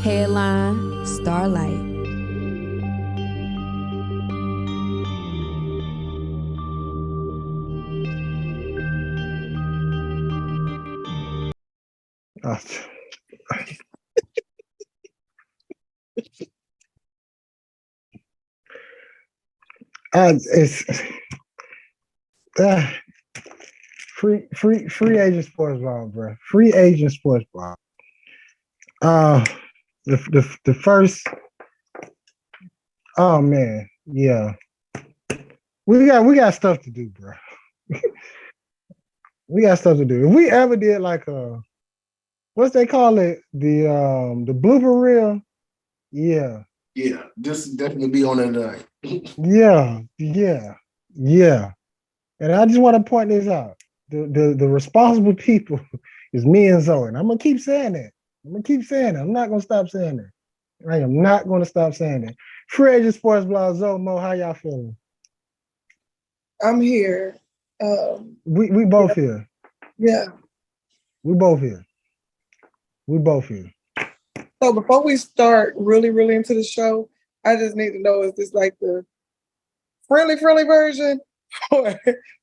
Headline Starlight. Uh, it's uh, free agent sports ball, bro. Free agent sports ball. Uh, the first. Oh man, yeah. We got stuff to do, bro. We got stuff to do. If we ever did like what's they call it, the blooper reel, yeah. Yeah, this definitely be on that night. Yeah. And I just want to point this out. The responsible people is me and Zoe. And I'm gonna keep saying that. I'm not gonna stop saying that. I am not gonna stop saying that. Free agent sports blog, Zoe Mo, how y'all feeling? I'm here. We both here. Yeah. We both here. So before we start really into the show, I just need to know, is this like the friendly version?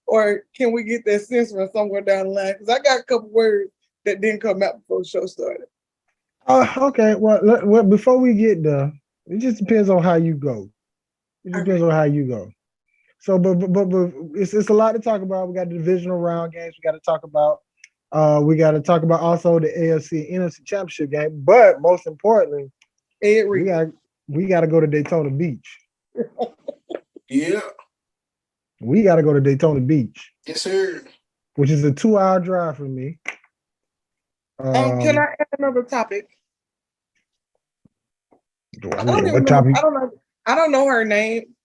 or can we get that censoring somewhere down the line? Because I got a couple words that didn't come out before the show started. Okay. Well, before we get there, it just depends on how you go. So, but it's a lot to talk about. We got the divisional round games. We got to talk about. We got to talk about also the AFC NFC Championship game. But most importantly, we got to go to Daytona Beach. Yeah. We got to go to Daytona Beach. Yes, sir. Which is a 2-hour drive for me. Can I add another topic? I don't know her name.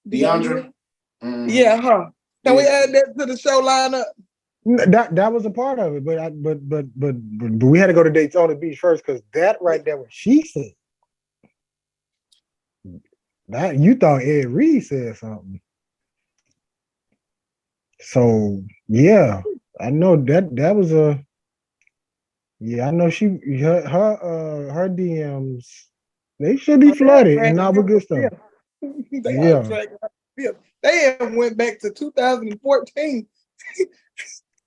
DeAndre? Yeah, huh? Can we add that to the show lineup? That was a part of it, but we had to go to Daytona Beach first because that right there, what she said. That you thought Ed Reed said something. So yeah, I know that was a. Yeah, I know her DMs. They should be flooded and not with good stuff. They went back to 2014,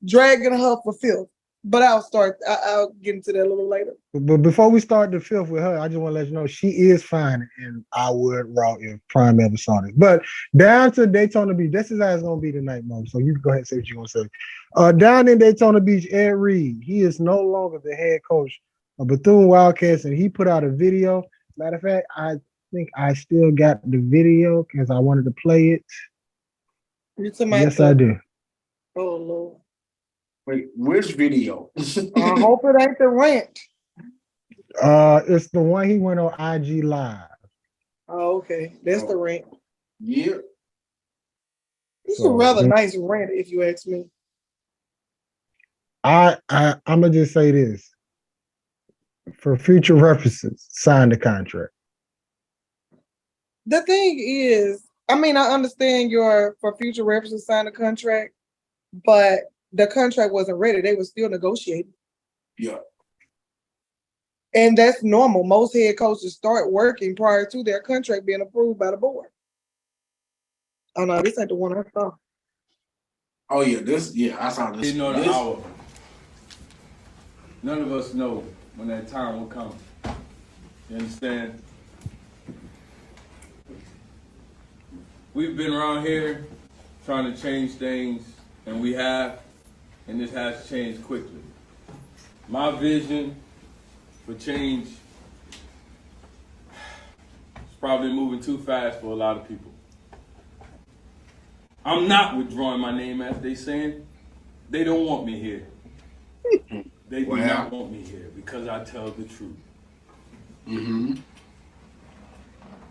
dragging her for filth. But I'll get into that a little later. But before we start the filth with her, I just want to let you know she is fine and I would route if Prime ever saw this. But down to Daytona Beach, this is how it's gonna be tonight, Mom. So you can go ahead and say what you want to say. Down in Daytona Beach, Ed Reed, he is no longer the head coach of Bethune Wildcats, and he put out a video. Matter of fact, I think I still got the video because I wanted to play it. Yes, I do. Oh Lord. Wait, which video? I hope it ain't the rant. It's the one he went on IG Live. Oh, okay. That's the rant. Yeah. It's a rather nice rant, if you ask me. I'm gonna just say this. For future references, sign the contract. The thing is, I mean, I understand for future references, sign the contract, but the contract wasn't ready. They were still negotiating. Yeah. And that's normal. Most head coaches start working prior to their contract being approved by the board. Oh no, this ain't the one I saw. Oh yeah, I saw this. You know the hour. None of us know when that time will come. You understand? We've been around here trying to change things, and we have, and this has changed quickly. My vision for change is probably moving too fast for a lot of people. I'm not withdrawing my name, as they saying. They don't want me here. They do not want me here because I tell the truth. Mm-hmm.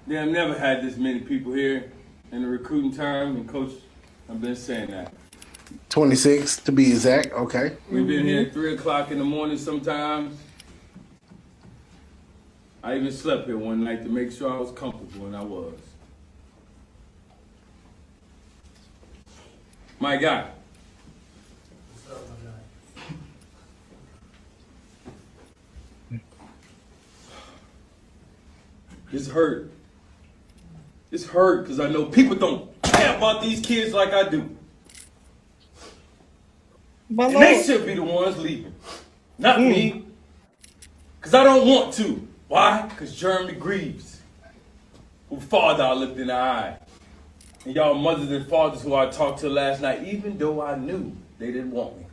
They have never had this many people here in the recruiting time, and Coach, I've been saying that. 26 to be exact, okay. We've been here at 3 o'clock in the morning sometimes. I even slept here one night to make sure I was comfortable, and I was. My guy. It's hurt. It's hurt because I know people don't care about these kids like I do. My And Lord. they should be the ones leaving, not me. Because I don't want to. Why? Because Jeremy Greaves, whose father I looked in the eye, and y'all mothers and fathers who I talked to last night, even though I knew they didn't want me.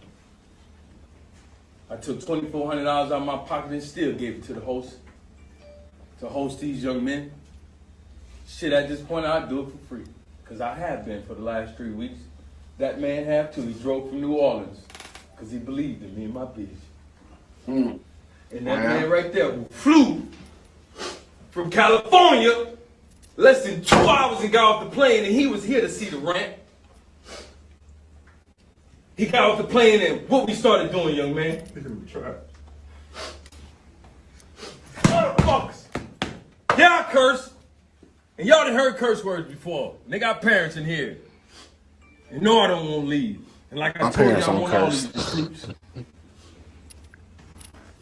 I took $2,400 out of my pocket and still gave it to the host to host these young men. Shit, at this point, I'd do it for free. Because I have been for the last 3 weeks. That man have too. He drove from New Orleans because he believed in me and my vision. And that man right there who flew from California less than 2 hours and got off the plane, and he was here to see the ramp. He got off the plane, and what we started doing, young man? Motherfuckers. Yeah, I curse. And y'all done heard curse words before. And they got parents in here. You know I don't want to leave. And like I My told you, parents I don't want all curse. these recruits.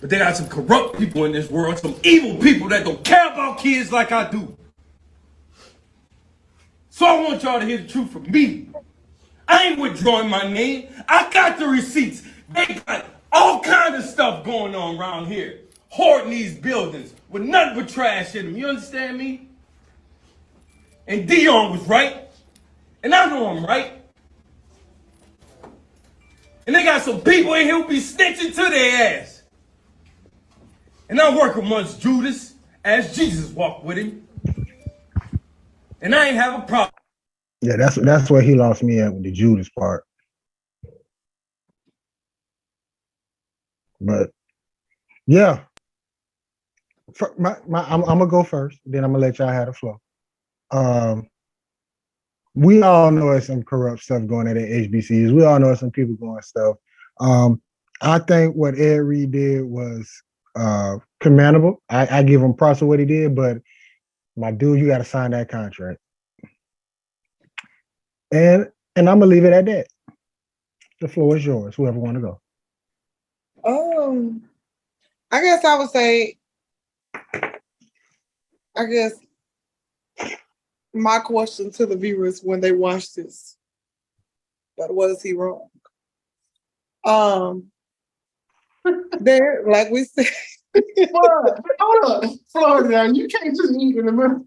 But they got some corrupt people in this world, some evil people that don't care about kids like I do. So I want y'all to hear the truth from me. I ain't withdrawing my name. I got the receipts. They got all kinds of stuff going on around here. Hoarding these buildings with nothing but trash in them. You understand me? And Dion was right. And I know I'm right. And they got some people in here who be snitching to their ass. And I work amongst Judas as Jesus walked with him. And I ain't have a problem. Yeah, that's where he lost me at with the Judas part. But yeah, I'm gonna go first. Then I'm gonna let y'all have the flow. We all know there's some corrupt stuff going on at HBCUs. We all know some people going stuff. I think what Ed Reed did was commendable. I give him props for what he did, but my dude, you got to sign that contract. And I'm gonna leave it at that. The floor is yours. Whoever want to go. I guess I would say, my question to the viewers when they watch this, but was he wrong? There, like we said, Hold up, Florida, you can't just eat in the middle.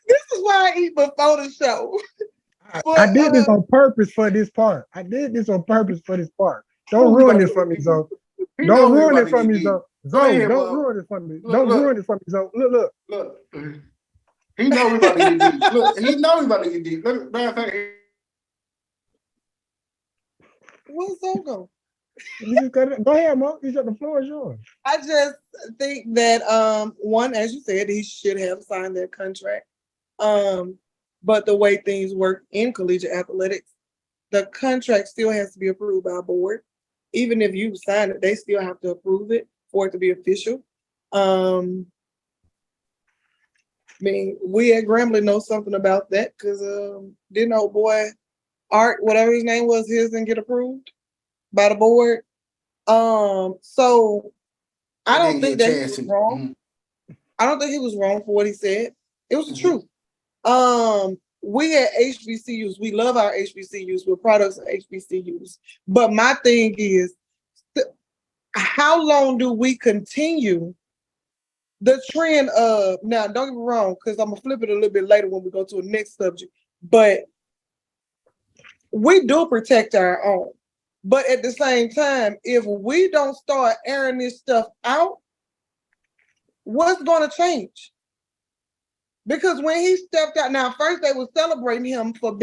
this is why I eat before the show. I did this on purpose for this part. Don't ruin this for me, Zoe. Don't ruin it for me, Zoe. Zoe, don't ruin it for me. Don't ruin it for me, Zoe. Look. He know we about to get deep. Look, he know we about to get deep. Matter of fact, What's so go? Go ahead, Mo. The floor is yours. I just think that one, as you said, he should have signed that contract. But the way things work in collegiate athletics, the contract still has to be approved by a board. Even if you sign it, they still have to approve it for it to be official. I mean, we at Grambling know something about that because didn't old boy Art, whatever his name was, his didn't get approved by the board. So I don't think that he was wrong. I don't think he was wrong for what he said. It was the truth. We at HBCUs, we love our HBCUs. We're products of HBCUs. But my thing is, how long do we continue the trend of, now don't get me wrong, because I'm gonna flip it a little bit later when we go to the next subject, but we do protect our own. But at the same time, if we don't start airing this stuff out, what's gonna change? Because when he stepped out, now first they were celebrating him for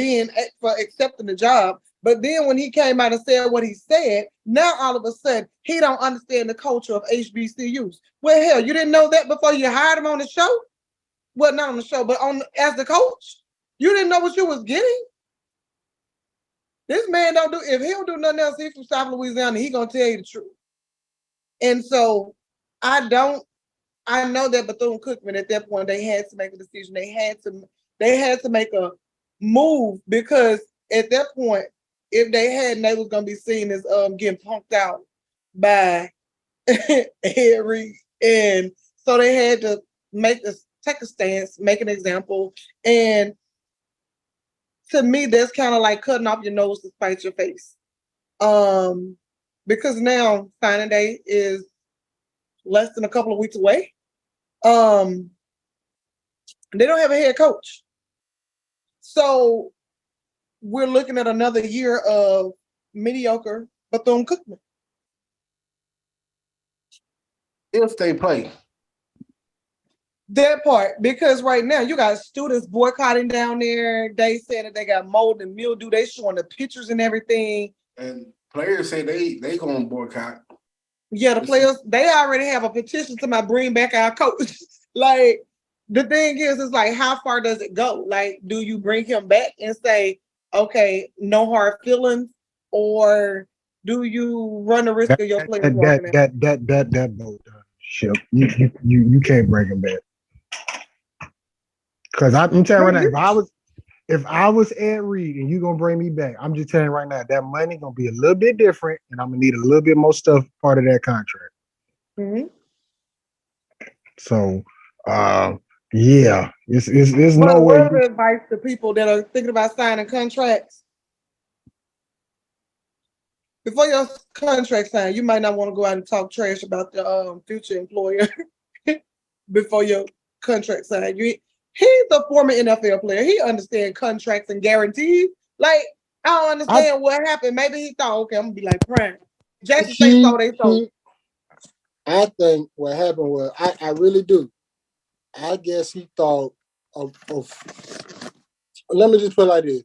accepting the job, but then when he came out and said what he said, now all of a sudden he don't understand the culture of HBCUs. Well, hell, you didn't know that before you hired him on the show? Well, not on the show, but as the coach, you didn't know what you was getting. This man don't do, if he don't do nothing else, he's from South Louisiana, he gonna tell you the truth. And so I know that Bethune-Cookman at that point, they had to make a decision. They had to make a move, because at that point, if they hadn't, they was gonna be seen as getting punked out by Ed Reed and So they had to take a stance, make an example. And to me, that's kind of like cutting off your nose to spite your face. Because now signing day is less than a couple of weeks away. They don't have a head coach. So we're looking at another year of mediocre Bethune-Cookman. If they play. That part, because right now you got students boycotting down there. They said that they got mold and mildew. They showing the pictures and everything. And players say they gonna boycott. Yeah, the players, they already have a petition to my bring back our coach. Like, the thing is, it's like, how far does it go? Like, do you bring him back and say, okay, no hard feelings, or do you run the risk of your players walking out? That boat ship. You can't bring him back. Because I'm telling you right now, if I was Ed Reed and you gonna bring me back, I'm just telling you right now, that money gonna be a little bit different, and I'm gonna need a little bit more stuff part of that contract. Mm-hmm. So, yeah, it's But no way. what advice to people that are thinking about signing contracts? Before your contract sign, you might not want to go out and talk trash about the future employer before your contract sign. He's a former NFL player. He understands contracts and guarantees. Like, I don't understand what happened. Maybe he thought, okay, I'm gonna be like Prime. Jackson say so, they so. I think what happened was, I really do. I guess he thought of let me just put it like this.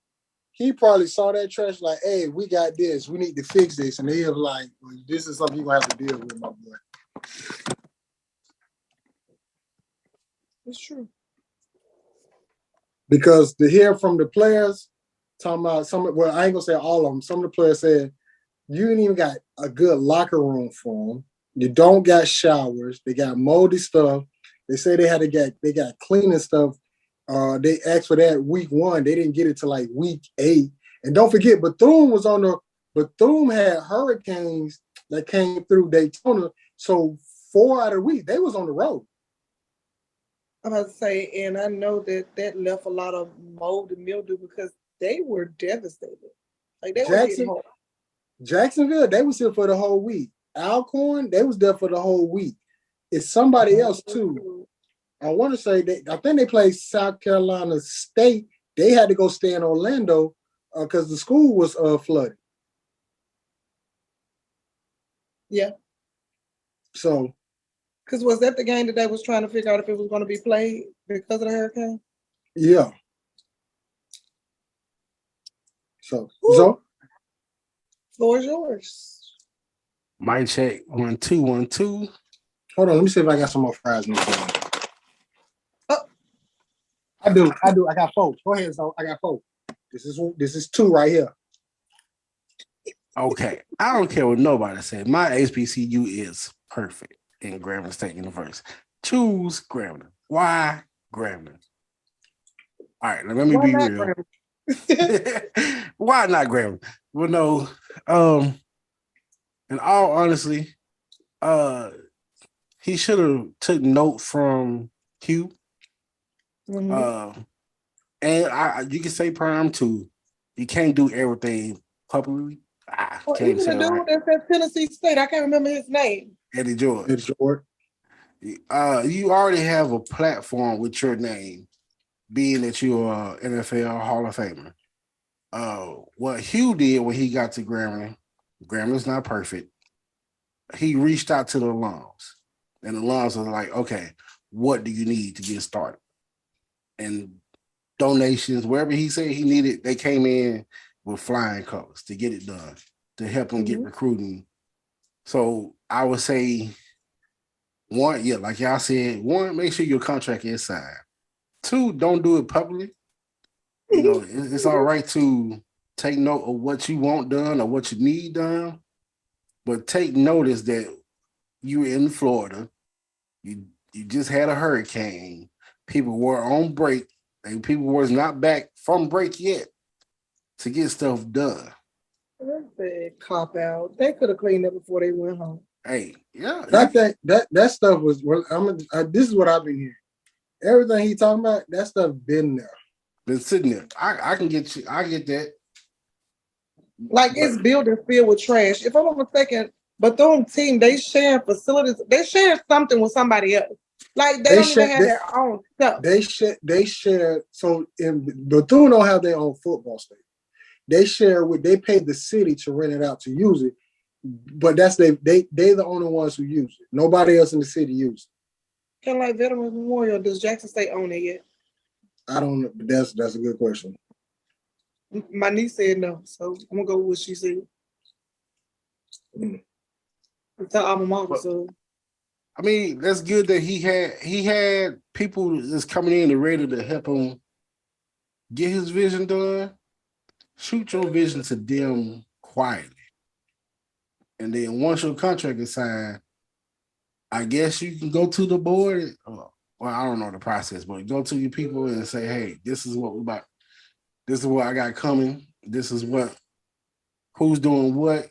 He probably saw that trash like, hey, we got this. We need to fix this. And he was like, well, this is something you're going to have to deal with, my boy. It's true. Because to hear from the players, talking about well, I ain't going to say all of them. Some of the players said, you ain't even got a good locker room for them. You don't got showers. They got moldy stuff. They say they got cleaning stuff. They asked for that week 1. They didn't get it till like week 8. And don't forget, Bethune had hurricanes that came through Daytona. So 4 out of the week, they was on the road. I'm about to say, and I know that left a lot of mold and mildew because they were devastated. Like, they were getting home. Jacksonville, they was here for the whole week. Alcorn, they was there for the whole week. It's somebody else too. I want to say I think they played South Carolina State. They had to go stay in Orlando because the school was flooded. Yeah. So. Because was that the game that they was trying to figure out if it was going to be played because of the hurricane? Yeah. So. Floor is yours. Mic check 1 2 1 2. Hold on, let me see if I got some more fries in the phone. Oh, I do. I got 4. Go ahead, so I got 4. This is 2 right here. Okay, I don't care what nobody said. My HBCU is perfect in Grambling State University. Choose Grambling. Why Grambling? All right, let me be real. Why not Grambling? Well, no. In all honesty, he should have took note from Hugh. Mm-hmm. And you can say Prime too. You can't do everything publicly. Even the dude that's at Tennessee State, I can't remember his name. Eddie George. You already have a platform with your name, being that you're an NFL Hall of Famer. What Hugh did when he got to Grambling's not perfect. He reached out to the alums, and the alums was like, okay, what do you need to get started? And donations, wherever he said he needed, they came in with flying colors to get it done, to help him get recruiting. So I would say, 1, yeah, like y'all said, 1, make sure your contract is signed. 2, don't do it publicly. You know, it's all right to take note of what you want done or what you need done, but take notice that you're in Florida. You just had a hurricane. People were on break, and people was not back from break yet to get stuff done. That's a cop out. They could have cleaned up before they went home. Hey, yeah, I think that stuff was. Well, this is what I've been hearing. Everything he talking about, that stuff been there. been sitting there. I can get you. I get that. Like it's buildings filled with trash. If I'm not mistaken, Bethune team, they share facilities, they share something with somebody else. Like they don't even have their own stuff. They share. So in Bethune don't have their own football stadium. They share with. They pay the city to rent it out to use it, but that's they the only ones who use it. Nobody else in the city uses it. Kind of like Veterans Memorial. Does Jackson State own it yet? I don't know. That's a good question. My niece said no, so I'm gonna go with what she said. It's her alma mater, so I mean, that's good that he had people that's coming in and ready to help him get his vision done. Shoot your vision to them quietly. And then once your contract is signed, I guess you can go to the board. Well, I don't know the process, but go to your people and say, hey, this is what we about. This is what I got coming. This is what who's doing what,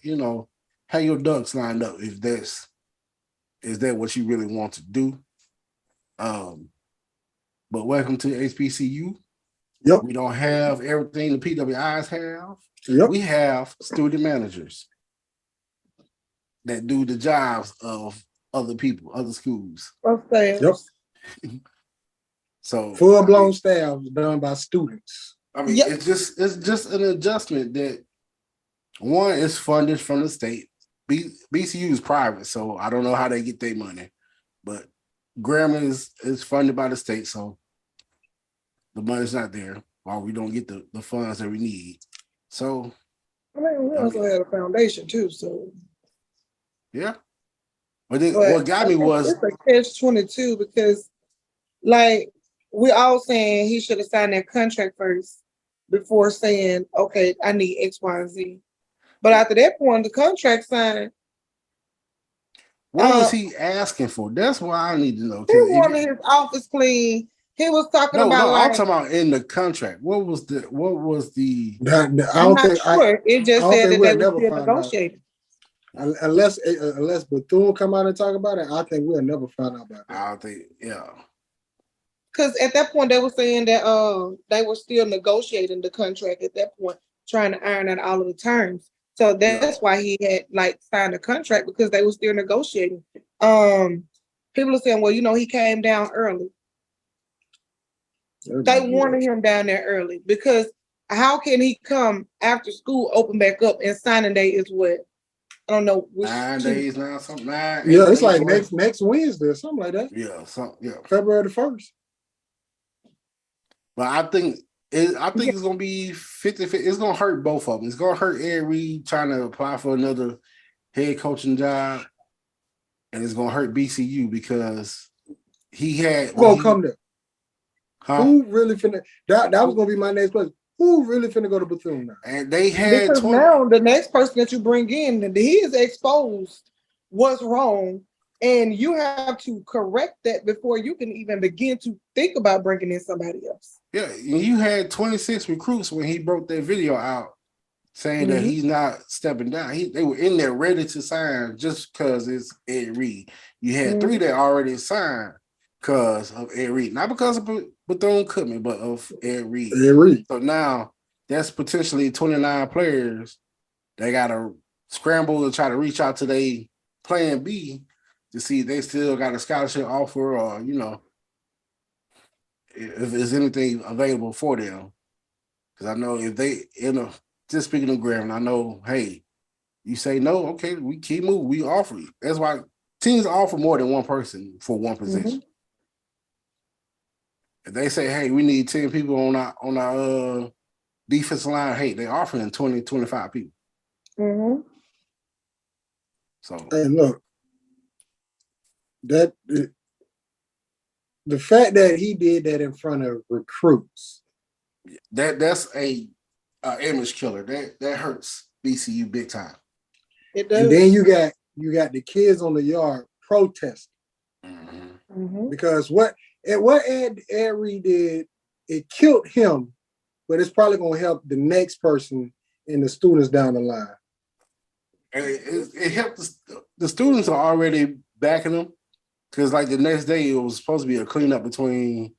have your ducks lined up if is that what you really want to do? But welcome to HBCU. Yep. We don't have everything the PWIs have. Yep. We have student managers that do the jobs of other people, other schools. upstairs. Yep. So Full blown staff done by students. I mean, Yep. it's just an adjustment that one is funded from the state. BCU is private, so I don't know how they get their money, but Grambling is funded by the state, so the money's not there, or we don't get the funds that we need. So I mean, we also had a foundation too, so. yeah. But then But what got me was it's a catch-22 because, like, we all saying he should have signed that contract first before saying, okay, I need X, Y, and Z. But after that point, the contract signed, what was he asking for? That's what I need to know. he wanted his office clean. He was talking No, about I'm like, talking about in the contract. What was the I I'm don't not think sure. It just I don't said think that we'll they were never still find out. negotiating. Unless Bethune come out and talk about it, I think we'll never find out about that. I think, yeah. Because at that point, they were saying that they were still negotiating the contract at that point, trying to iron out all of the terms. So that's why he had like signed a contract because they were still negotiating. People are saying, well, he came down early. They wanted him down there early because how can he come after school open back up and signing day is what? I don't know. 9 days now, something. Yeah, it's like next Wednesday or something like that. Yeah, February the 1st. But I think it's gonna be 50-50. It's gonna hurt both of them. It's gonna hurt Ed Reed trying to apply for another head coaching job, and it's gonna hurt BCU because he had. Who gonna come there? Huh? Who really finna? That was gonna be my next question. Who really finna go to Bethune now? And they had because now the next person that you bring in, he is exposed what's wrong, and you have to correct that before you can even begin to think about bringing in somebody else. Yeah, you had 26 recruits when he broke that video out saying that he's not stepping down. They were in there ready to sign just because it's Ed Reed. You had 3 that already signed because of Ed Reed, not because of Bethune-Cookman, but of Ed Reed. Ed Reed. So now that's potentially 29 players. They got to scramble to try to reach out to their plan B to see if they still got a scholarship offer or, if there's anything available for them. Because I know if they, just speaking of Graham, I know, hey, you say no, okay, we keep moving, we offer you. That's why teams offer more than one person for one position. If they say, hey, we need 10 people on our defensive line, hey, they're offering 20, 25 people. So and look, that the fact that he did that in front of recruits, that's a image killer. That hurts BCU big time. It does. and then you got the kids on the yard protesting because what Ed Reed did, it killed him, but it's probably gonna help the next person and the students down the line. And it helped the students are already backing them because like the next day it was supposed to be a cleanup between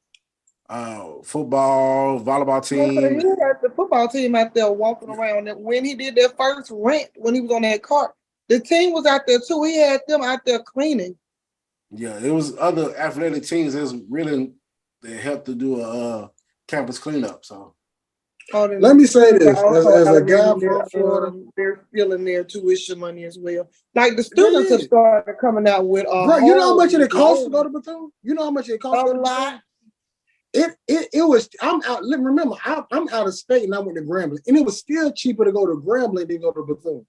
football, volleyball Yeah, but team. he had the football team out there walking around. And when he did that first rant, when he was on that cart, the team was out there too. He had them out there cleaning. Yeah, it was other athletic teams that was really that helped to do a campus cleanup. So Let me say this, as a guy Alabama, from Florida, they're filling their tuition money as well. Like the students have Yeah. started coming out with bro, you know how much it costs to loan. go to Bethune? You know how much it costs A to go to Bethune? lot. It was. I'm out. Remember, I'm out of state and I went to Grambling, and it was still cheaper to go to Grambling than go to Bethune.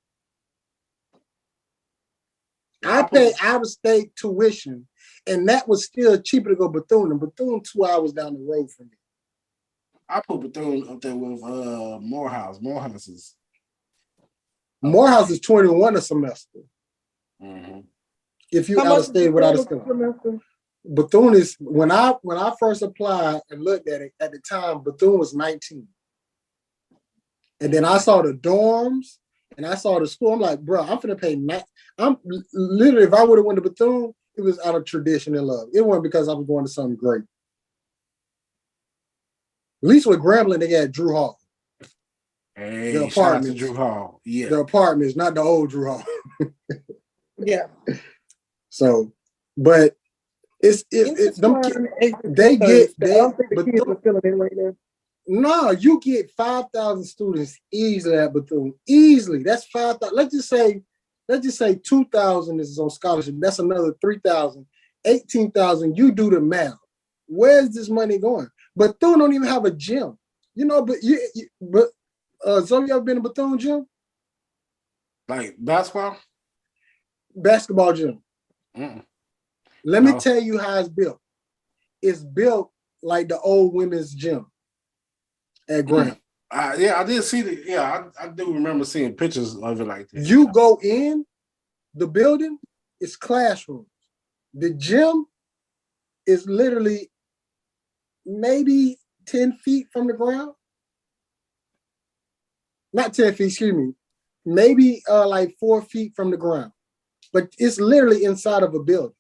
I paid out of state tuition, and that was still cheaper to go Bethune. And Bethune 2 hours down the road from me. I put Bethune up there with Morehouse. Morehouse is Morehouse is 21 a semester. mhm. If you How out much of state without a school. semester? Bethune is when I first applied and looked at it at the time, Bethune was 19. And then I saw the dorms and I saw the school. I'm like, bro, I'm finna pay. I'm literally, if I would have went to Bethune, it was out of tradition and love. It wasn't because I was going to something great. At least with Grambling, they got Drew Hall. Hey, The shout out to apartments. Drew Hall. Yeah. The apartments, not the old Drew Hall. Yeah. So, but it's them they get I don't think the but kids are feeling it right now. no, you get 5,000 students easily at Bethune. Easily. That's 5,000. Let's just say 2,000 is on scholarship. That's another 3,000, 18,000. You do the math. Where's this money going? Bethune don't even have a gym. You know, but Zoe, you ever been to Bethune gym? Like basketball? Basketball gym. Mm-mm. Let me No. tell you how it's built. It's built like the old women's gym at Grant. Yeah, I did see the. Yeah, I do remember seeing pictures of it like that. You go in the building, it's classrooms. The gym is literally maybe 10 feet from the ground. Not 10 feet, excuse me. Maybe like 4 feet from the ground. But it's literally inside of a building.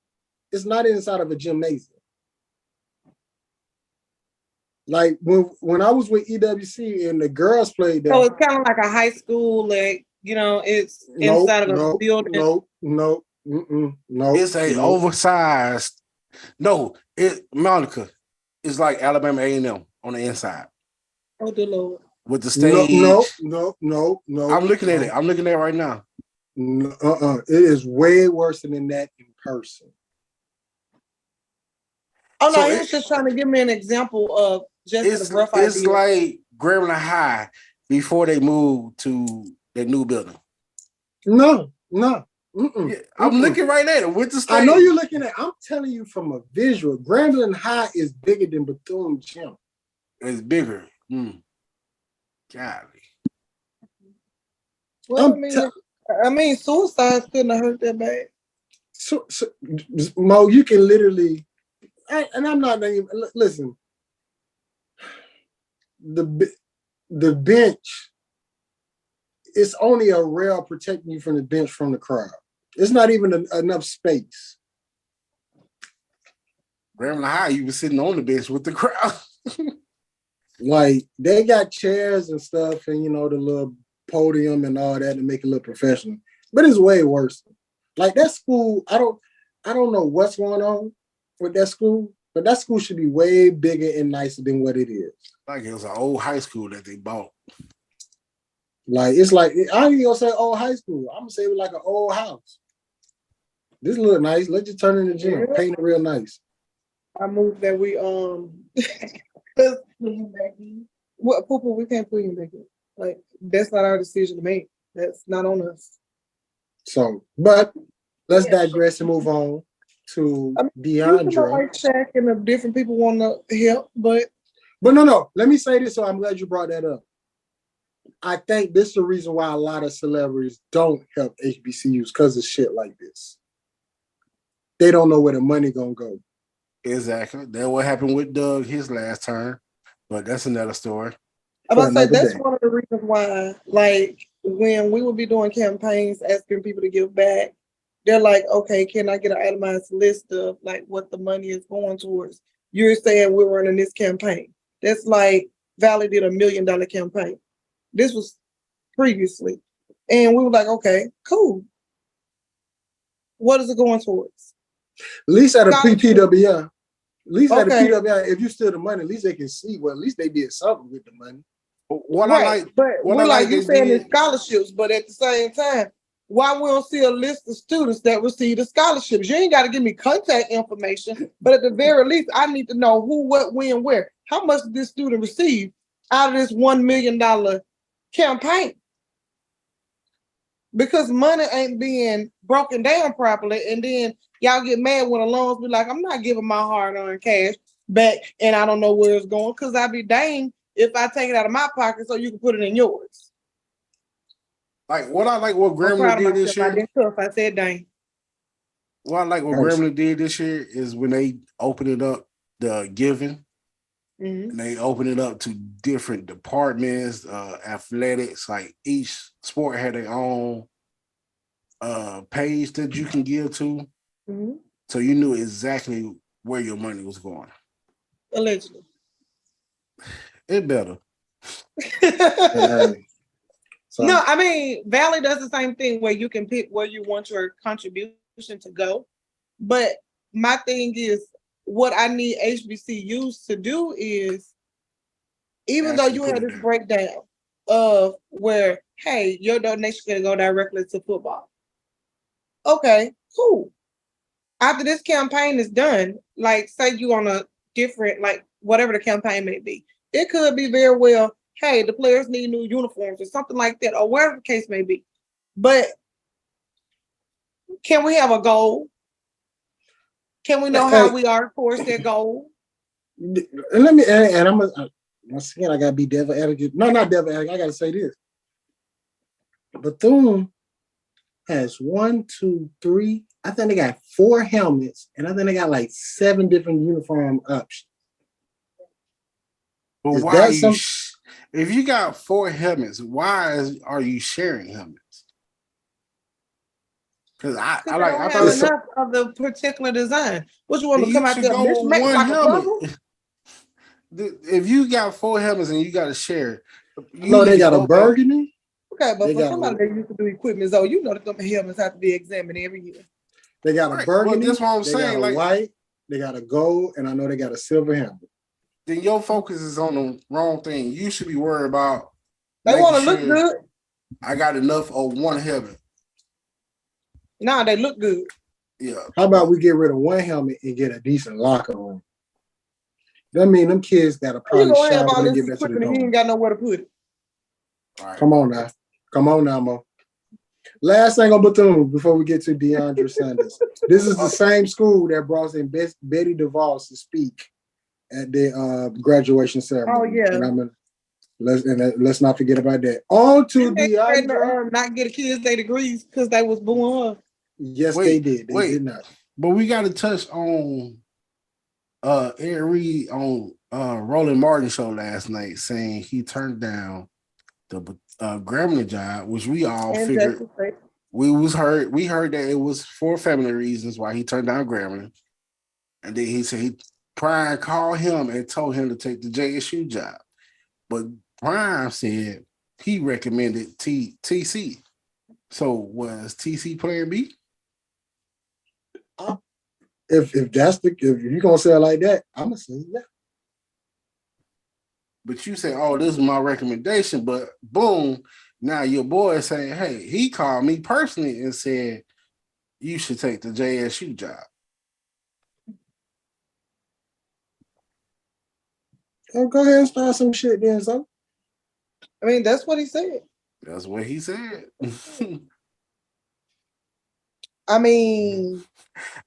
It's not inside of a gymnasium. Like when I was with EWC and the girls played there. So it's kind of like a high school, like, you know, it's inside of a building. No. It's a oversized. No, Monica. It's like Alabama A&M on the inside Oh, dear Lord. with the stage. No. I'm looking at it. I'm looking at it right now. It is way worse than that in person. Oh, So no, he was just trying to give me an example of just a rough idea. It's like Grambling High before they moved to their new building. No. Yeah, I'm looking right at it with the stage. I know you're looking at. I'm telling you from a visual. Grambling High is bigger than Bethune Gym. It's bigger. Golly. Well, I mean, suicide couldn't have hurt that bad. So Mo, you can literally, and I'm not even listen. The bench, it's only a rail protecting you from the bench from the crowd. It's not even enough space. Grambling High, you were sitting on the bench with the crowd. Like they got chairs and stuff, and you know the little podium and all that to make it look professional. But it's way worse. Like that school, I don't know what's going on with that school, but that school should be way bigger and nicer than what it is. Like it was an old high school that they bought. Like it's like I ain't even gonna say old high school. I'm gonna say it was like an old house. This look nice. Let's just turn it into gym, paint it real nice. I moved that we what Poopa, we can't put him back in. Like that's not our decision to make. That's not on us. So, but let's digress and move on to DeAndre. Like Shaq and the different people want to help, but no. Let me say this. So I'm glad you brought that up. I think this is the reason why a lot of celebrities don't help HBCUs because of shit like this. They don't know where the money gonna go. Exactly. That's what happened with Doug his last term, but that's another story. I'm about to say that's one of the reasons why, like, when we would be doing campaigns asking people to give back, they're like, okay, can I get an itemized list of like what the money is going towards? You're saying we're running this campaign. That's like Valley did $1 million campaign. This was previously. And we were like, okay, cool. What is it going towards? At least at a Scholarship. PPWI. At least at a Okay. PWI, if you steal the money, at least they can see. Well, at least they did something with the money. What Right, I like, but what we're I like like you they saying did- it's scholarships, but at the same time, why we don't see a list of students that receive the scholarships? You ain't got to give me contact information, but at the very least, I need to know who, what, when, where. How much did this student receive out of this $1 million campaign? Because money ain't being broken down properly, and then y'all get mad when the loans be like, I'm not giving my hard-earned cash back, and I don't know where it's going, because I'd be dang if I take it out of my pocket so you can put it in yours. like what I like what I'm proud Grambling of did this myself. I year. didn't care if I said dang. What I like what Thanks. Grambling did this year is when they opened it up the giving, Mhm. and they opened it up to different departments, athletics. Like each sport had their own page that you can give to, Mhm. so you knew exactly where your money was going. Allegedly. It better. Hey, so No, I mean, Valley does the same thing where you can pick where you want your contribution to go. But my thing is, what I need HBCUs to do is, even though Actually you put have it this there. breakdown of where, hey, your donation can go directly to football. Okay, cool. After this campaign is done, like say you on a different, like whatever the campaign may be, it could be very well, hey, the players need new uniforms or something like that, or whatever the case may be. But can we have a goal? Can we know how Hey. we are towards that goal? and let me and I'm once again I gotta be devil advocate. No, not devil advocate. I gotta say this. Bethune has 1, 2, 3. I think they got 4 helmets, and I think they got like 7 different uniform options. But Is why that are you? some- If you got 4 helmets, are you sharing helmets? Because I Because like they I don't thought have it's enough of the particular design. What you want to you come out should there go with mismatch one like a helmet. puzzle? If you got 4 helmets and you got to share, you No, they need to got a go back. burgundy. Okay, but They for got somebody that used to do equipment, so you know that them helmets have to be examined every year. They got a Right, but burgundy. that's what I'm they saying, got a like- white. They got a gold, and I know they got a silver helmet. Then your focus is on the wrong thing. You should be worried about. They making want to look sure good. I got enough of one helmet. Nah, they look good. Yeah, How about we get rid of one helmet and get a decent locker room? That mean them kids gotta How you probably gonna have shower all when they this get back to the equipment and you dorm. ain't got nowhere to put it? all right. Come on now, Mo. Last thing on Bethune before we get to DeAndre Sanders. This is the same school that brought in Betty DeVos to speak at the graduation ceremony. Oh, yeah. And I'm gonna let's not forget about that. On to They had to, DeAndre. not get kids their degrees because they was booing her. Yes, Wait, they did. They wait. did not. But we got to touch on Ed Reed on Roland Martin show last night, saying he turned down the Grambling job, which we all And figured. Justice State. We heard that it was for family reasons why he turned down Grambling, and then he said Prime called him and told him to take the JSU job, but Prime said he recommended TC. So was TC plan B? If that's if you're gonna say it like that, I'm gonna say yeah. But you say, "Oh, this is my recommendation," but boom, now your boy is saying, "Hey, he called me personally and said you should take the JSU job." Oh, go ahead and start some shit then, son. I mean, that's what he said. That's what he said. I mean,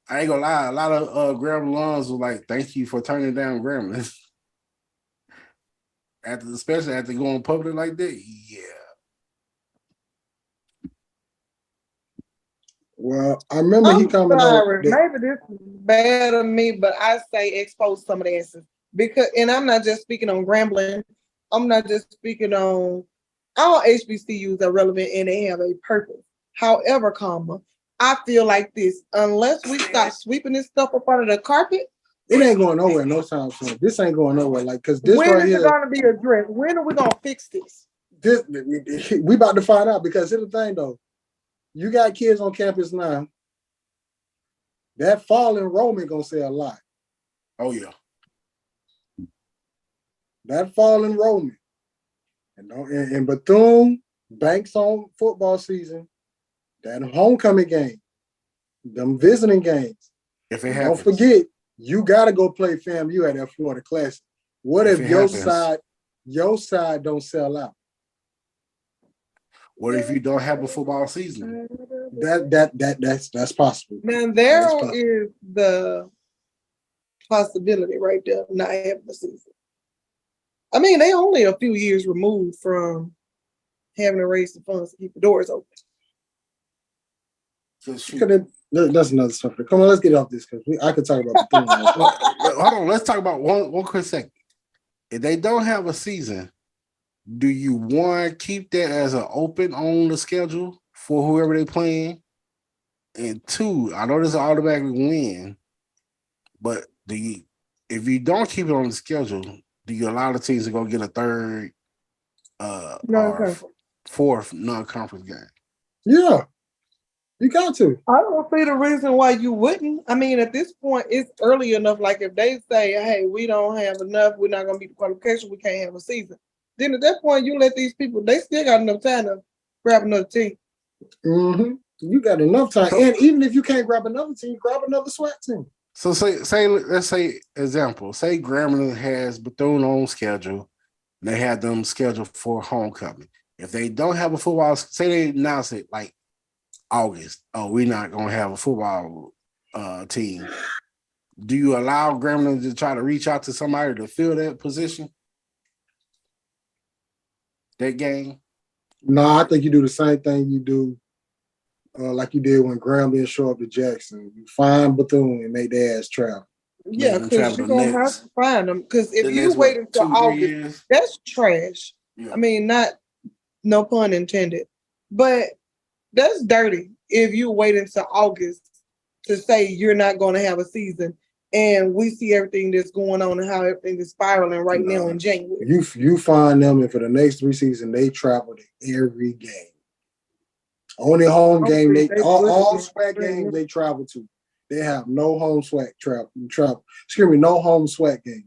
I ain't gonna lie, a lot of Grambling alums were like, "Thank you for turning down Grambling." Especially after going public like that, yeah. Well, I remember he I'm coming sorry. over. Maybe this is bad of me, but I say expose some of the answers. Because, and I'm not just speaking on Grambling. I'm not just speaking on all HBCUs are relevant and they have a purpose. However, I feel like this, unless we start sweeping this stuff up under the carpet, It ain't going nowhere no time soon. This ain't going nowhere. Like, cause this when right is it here, gonna be addressed? When are we gonna fix this? we about to find out. Because here's the thing though, you got kids on campus now. That fall enrollment gonna say a lot. Oh yeah. That fall enrollment. And Bethune banks on football season, that homecoming game, them visiting games. If it Don't happens. forget, you gotta go play FAMU at that Florida Classic. What if it your happens. side don't sell out? What if you don't have a football season? That's possible. Now there is the possibility right there of not having a season. I mean, they only a few years removed from having to raise the funds to keep the doors open. That's another subject. Come on, let's get off this because I could talk about Bethune. Hold on, let's talk about one quick second. If they don't have a season, do you one keep that as an open on the schedule for whoever they playing? And two, I know this is an automatic win, but if you don't keep it on the schedule, do you allow the teams to go get a third or fourth non-conference game? Yeah, you got to. I don't see the reason why you wouldn't. I mean, at this point, it's early enough. Like if they say, hey, we don't have enough, we're not going to meet the qualification, we can't have a season. Then at that point, you let these people, they still got enough time to grab another team. Mm-hmm. You got enough time. And even if you can't grab another team, grab another SWAT team. So let's say example, say Grambling has Bethune on schedule, and they have them scheduled for homecoming. If they don't have a football, say they announce it like August, we're not gonna have a football team. Do you allow Grambling to try to reach out to somebody to fill that position? That game? No, I think you do the same thing you do like you did when Grambling show up to Jackson. You find Bethune and make their ass travel. Yeah, because you're going to have to find them. Because if you wait until August, that's trash. Yeah. I mean, no pun intended, but that's dirty if you wait until August to say you're not going to have a season and we see everything that's going on and how everything is spiraling right now in January. You find them, and for the next 3 seasons, they travel to every game. Only home game, all SWAC games they travel to. They have no home SWAC travel. Excuse me, no home SWAC games.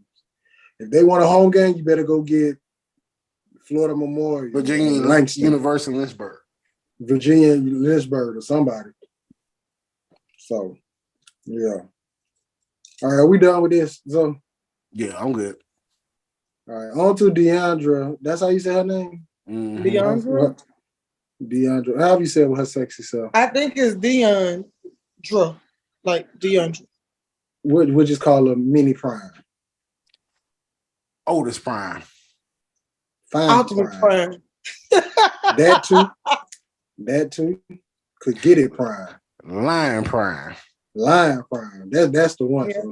If they want a home game, you better go get Florida Memorial, Virginia University in Lynchburg. Virginia Lynchburg or somebody. So, yeah. All right, are we done with this? So, yeah, I'm good. All right, on to Deandra. That's how you say her name? Mm-hmm. Deandra? Deandra. How have you said with her sexy self? I think it's Deandra, like Deandra. We'll just call her Mini Prime. Oldest Prime. Fine Ultimate Prime. That too. Could get it Prime. Lion Prime. That's the one. Yeah.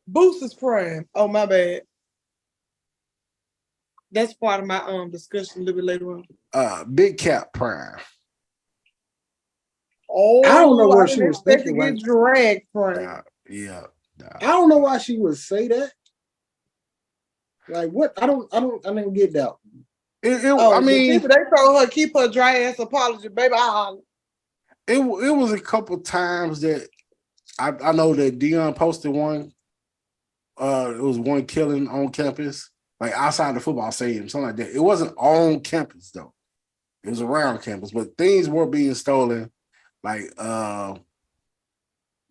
Boost is Prime. Oh, my bad. That's part of my discussion a little bit later on. Big Cap Prime. Oh, I don't know what she was thinking. Get dragged Prime. Yeah. I don't know why she would say that. Like what? I didn't get that. I mean, people, they told her keep her dry ass apology, baby. It was a couple times that I know that Dion posted one. It was one killing on campus, like outside the football stadium, something like that. It wasn't on campus though; it was around campus, but things were being stolen. Like not.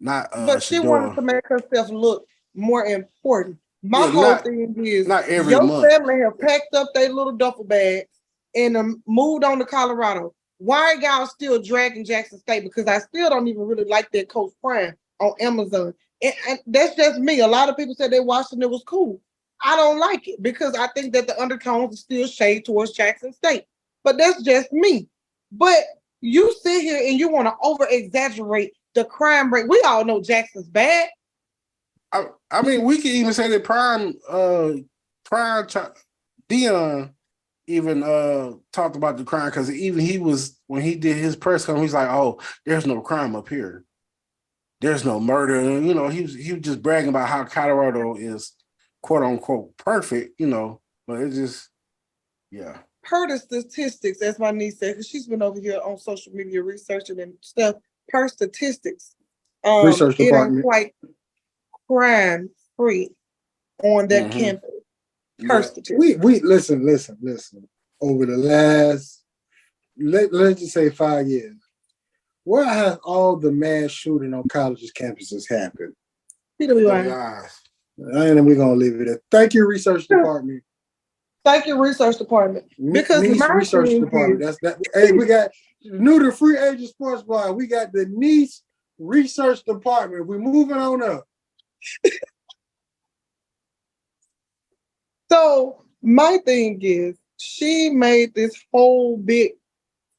But she wanted to make herself look more important. My thing is, not every your month. family have packed up their little duffel bags and moved on to Colorado. Why are y'all still dragging Jackson State? Because I still don't even really like that Coach Prime on Amazon. And that's just me. A lot of people said they watched and it was cool. I don't like it because I think that the undertones are still shade towards Jackson State. But that's just me. But you sit here and you want to over-exaggerate the crime rate. We all know Jackson's bad. I mean, we can even say that Dion even talked about the crime because even he was when he did his press conference, he's like, "Oh, there's no crime up here. There's no murder." And, he was just bragging about how Colorado is quote unquote perfect, but it just yeah. Per the statistics, as my niece said, because she's been over here on social media researching and stuff. Per statistics, Research it ain't department. quite crime free on that Mhm. campus. Per Yeah. statistics. We listen. Over the last let's just say 5 years, where has all the mass shooting on colleges campuses happened? PWI. Lies. And we're gonna leave it at. Thank you, research department. Thank you, research department. Because Nice my research thing department. is- That's that. Hey, we got new to free agent sports bar. We got the Nice research department. We're moving on up. So my thing is, she made this whole big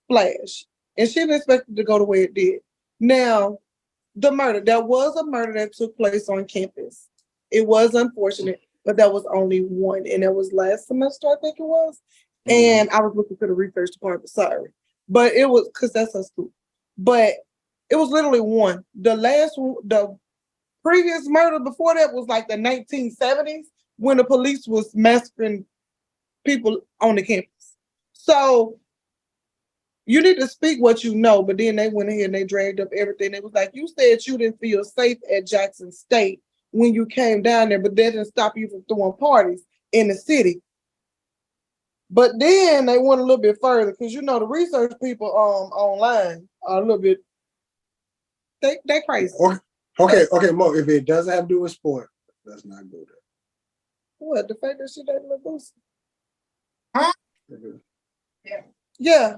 splash, and she didn't expect it to go the way it did. Now, the murder, there was a murder that took place on campus. It was unfortunate, but that was only one, and it was last semester, I think it was. And I was looking for the research department, sorry, but it was because that's her school. But it was literally one. The previous murder before that was like the 1970s when the police was massacring people on the campus. So you need to speak what you know, but then they went ahead and they dragged up everything. It was like, you said you didn't feel safe at Jackson State when you came down there, but that didn't stop you from throwing parties in the city. But then they went a little bit further because the research people online are a little bit they crazy. Okay, Mo. If it doesn't have to do with sport, let's not go there. What, the fact that she dated Lil Boosie? Huh? Yeah.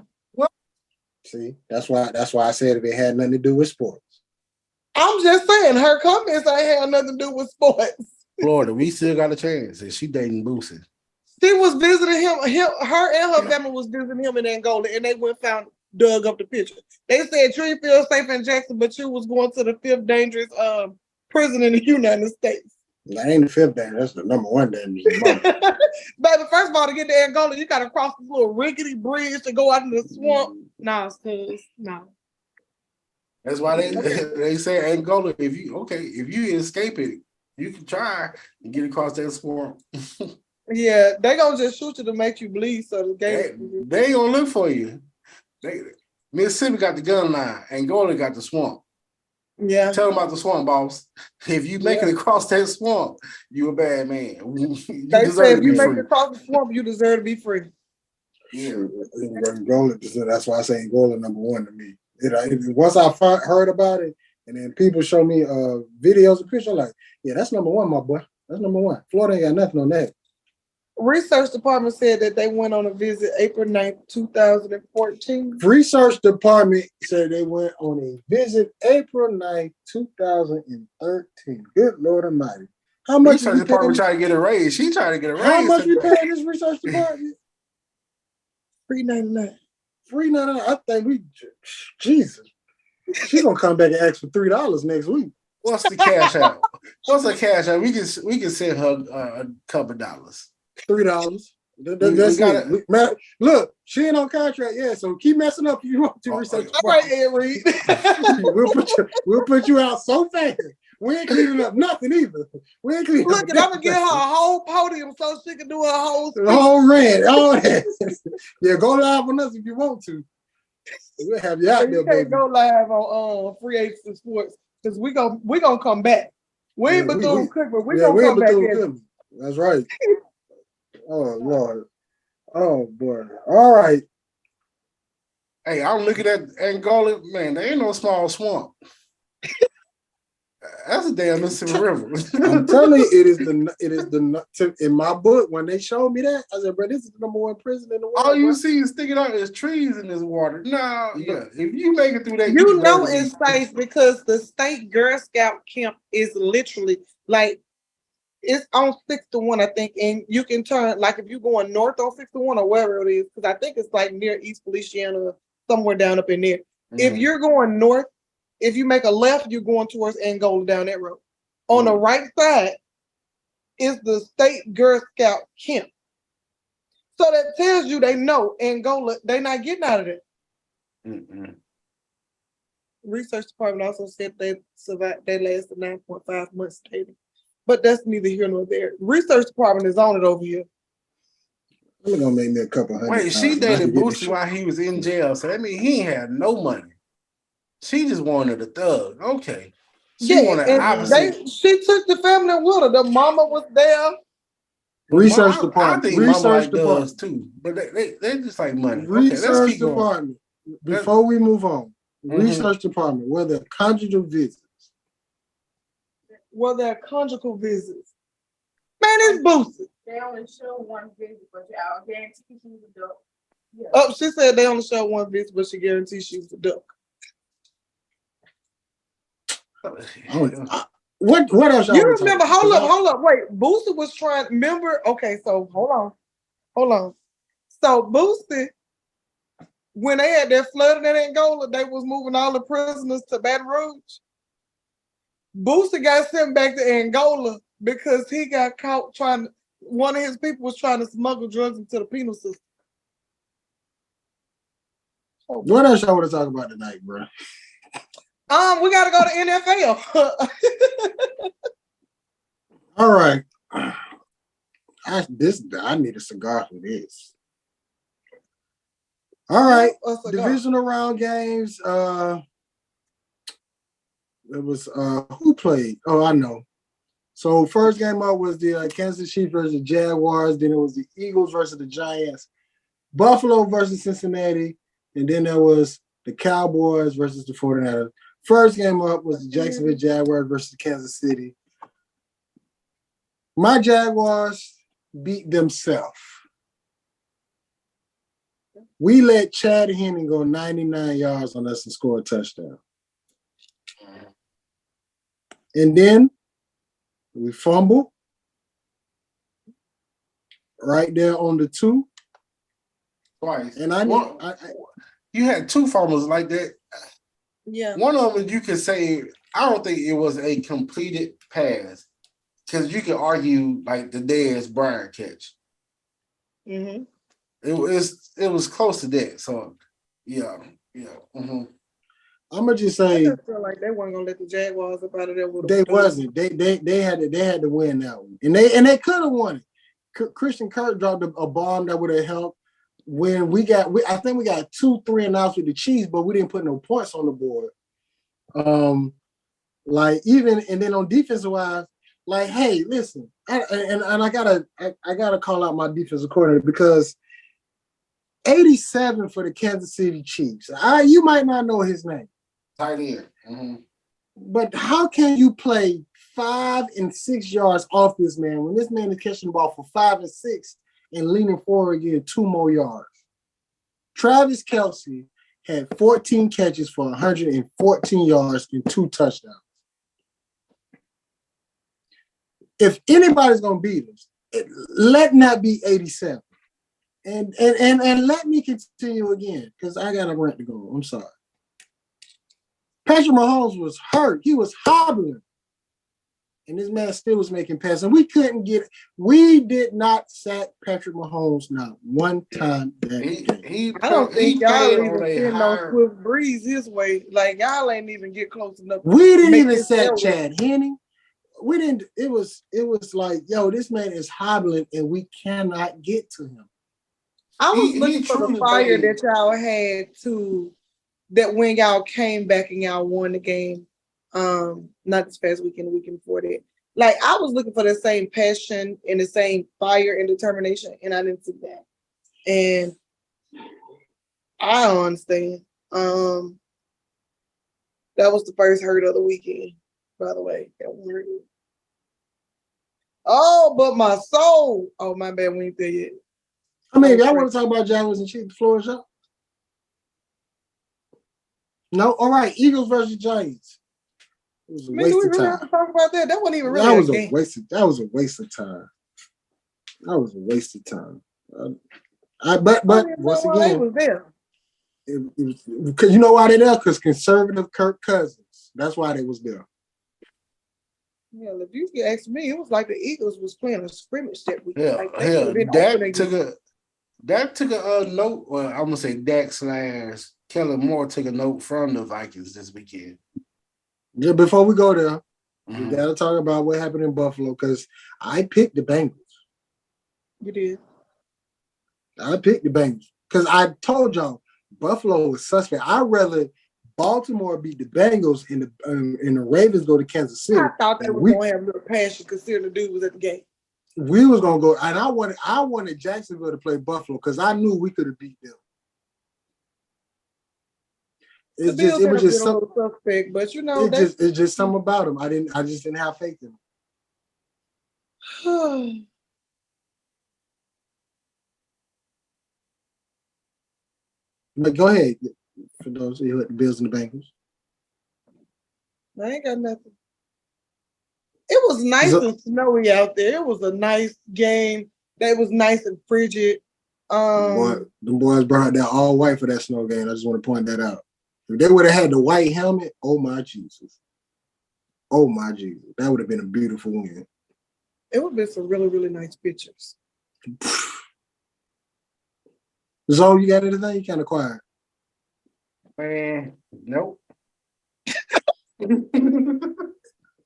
See, that's why I said if it had nothing to do with sports. I'm just saying her comments ain't had nothing to do with sports. Florida, we still got a chance. And she dating Boosie. She was visiting him, her and her family was visiting him in Angola, and they went dug up the picture. They said you didn't feel safe in Jackson, but you was going to the 5th dangerous prison in the United States. That ain't the 5th danger. That's the number 1 danger. Baby, first of all, to get to Angola, you gotta cross this little rickety bridge to go out in the swamp. Nah, sis, no. That's why they say Angola. If you escape it, you can try and get across that swamp. Yeah, they gonna just shoot you to make you bleed. So the game. They ain't gonna look for you. Mississippi got the gun line. Angola got the swamp. Yeah. Tell them about the swamp, boss. If you make it across that swamp, you a bad man. They say if you make it across the swamp, you deserve to be free. Yeah. Angola, that's why I say Angola number 1 to me. Once I heard about it, and then people show me videos and pictures, I'm like, yeah, that's number 1, my boy. That's number 1. Florida ain't got nothing on that. Research department said that they went on a visit April 9th, 2014. Research department said they went on a visit April 9th, 2013. Good Lord Almighty. How much research department trying to get a raise? She trying to get a raise. How much you paying this research department? $3.99. $3.99. I think Jesus. She's gonna come back and ask for $3 next week. What's the cash out? What's the cash out? We can send her a couple dollars. $3. That's it. Look, she ain't on contract yet, so keep messing up if you want to. Research. All right, Ed Reed. we'll put you out so fast. We ain't cleaning up nothing either. We ain't cleaning Look, up. and I'm gonna get her a whole podium so she can do her whole the whole rant. All that. Yeah, go live on us if you want to. We'll have you out there, baby. You can't go live on Free Agents Sports because we gonna come back. We ain't Bethune-Cookman. We gonna come back in. That's right. Oh Lord. Oh boy. All right. Hey, I'm looking at Angola. Man, there ain't no small swamp. That's a damn Mississippi River. I'm telling you, it is in my book. When they showed me that, I said, "Bro, this is the number 1 prison in the world." All you see is sticking out is trees in this water. No, yeah. If you make it through that, you know it's safe because the state Girl Scout camp is literally like it's on 61, I think, and you can turn like if you're going north on 61 or wherever it is, because I think it's like near East Feliciana, somewhere down up in there. Mm-hmm. If you're going north, if you make a left, you're going towards Angola down that road. On the right side is the state Girl Scout camp. So that tells you they know Angola, they not getting out of it. Mm-mm. Research department also said they survived, they lasted 9.5 months stable. But that's neither here nor there. Research department is on it over here. I'm gonna make me a couple $100. Wait, she I can dated get this Boosie shit. while he was in jail, so that means he ain't had no money. She just wanted a thug. Okay. She Yeah, wanted and opposite. she took the family with her. The mama was there. Research I department. think Mama Research like thugs department. too, but they just like money. Okay, let's Research keep going. department. Before we move on, Mhm. research department, whether conjugal visits. Were there conjugal visits? Man, it's Boosie. They only show one visit, but y'all guarantee she was a dog. Yeah. Oh, she said they only show one visit, but she guarantees she was a duck. What else? You remember? Hold up, wait. Boosie was trying. Remember? Okay, so hold on. So Boosie, when they had that flooding in Angola, they was moving all the prisoners to Baton Rouge. Boosie got sent back to Angola because he got caught trying. One of his people was trying to smuggle drugs into the penal system. Oh, What else y'all want to talk about tonight, bro? we gotta go to NFL. All right. I need a cigar for this. All right. A cigar. Divisional round games. It was who played? Oh, I know. So first game up was the Kansas City Chiefs versus the Jaguars. Then it was the Eagles versus the Giants. Buffalo versus Cincinnati. And then there was the Cowboys versus the 49ers. First game up was the Jacksonville Jaguars versus Kansas City. My Jaguars beat themselves. We let Chad Henne go 99 yards on us and score a touchdown. And then we fumble right there on the 2. Twice. And you had 2 fumbles like that. Yeah. One of them you could say, I don't think it was a completed pass. Because you could argue like the Dez Bryant catch. Mm-hmm. It was close to that. So yeah. Mm-hmm. I'm gonna just I say just feel like they weren't gonna let the Jaguars up out of there with they wasn't. They had to win that one. And they could have won it. Christian Kirk dropped a bomb that would have helped. When I think we got 2 3-and-outs with the Chiefs, but we didn't put no points on the board. And then on defensive wise, like, hey, listen, I gotta call out my defensive coordinator because 87 for the Kansas City Chiefs. You might not know his name. Tight end. Mm-hmm. But how can you play 5 and 6 yards off this man when this man is catching the ball for 5 and 6 and leaning forward getting 2 more yards? Travis Kelce had 14 catches for 114 yards and 2 touchdowns. If anybody's gonna beat us, let not be 87. And let me continue again because I got a rant to go. I'm sorry. Patrick Mahomes was hurt. He was hobbling. And this man still was making passes. And we did not sack Patrick Mahomes not one time that game. I don't think y'all even send no Swift Breeze his way. Like y'all ain't even get close enough. We didn't even sack Chad Henne. We didn't. It was like, yo, this man is hobbling and we cannot get to him. I was looking for the fire that y'all had that when y'all came back and y'all won the game. Not this past weekend, the weekend before that. Like I was looking for the same passion and the same fire and determination, and I didn't see that. And I don't understand. That was the first hurt of the weekend, by the way. That was oh, but my soul. Oh, my bad, we ain't there yet. I mean, if y'all want to talk about Jaguars and Chiefs, the floor is up. No, all right. Eagles versus Giants. It was a waste of time. Have to talk about that. That wasn't even really that was a a game. waste of time. That was a waste of time. But once again, was there. Because you know why they're there? Because conservative Kirk Cousins. That's why they was there. Yeah, if you could ask me, it was like the Eagles was playing a scrimmage that week. Yeah, like they Dak took a note, or I'm gonna say Dak / Kellen Moore took a note from the Vikings this weekend. Just before we go there, we Mhm. gotta talk about what happened in Buffalo because I picked the Bengals. You did. I picked the Bengals because I told y'all Buffalo was suspect. I'd rather Baltimore beat the Bengals and the Ravens go to Kansas City. I thought they And were gonna have a little passion considering the dude was at the game. we was gonna go, and I wanted Jacksonville to play Buffalo because I knew we could have beat them. The It's Bills just it was have just been a some little suspect, but you know it's just something about them. I just didn't have faith in them. But go ahead for those who had the Bills and the Bengals. I ain't got nothing. It was nice So- and snowy out there. It was a nice game. That was nice and frigid. Boy, the boys brought that all white for that snow game. I just want to point that out. If they would have had the white helmet, oh my Jesus. Oh my Jesus. That would have been a beautiful win. It would have been some really, really nice pictures. Zoe, you got anything? You kind of quiet. Man, nope.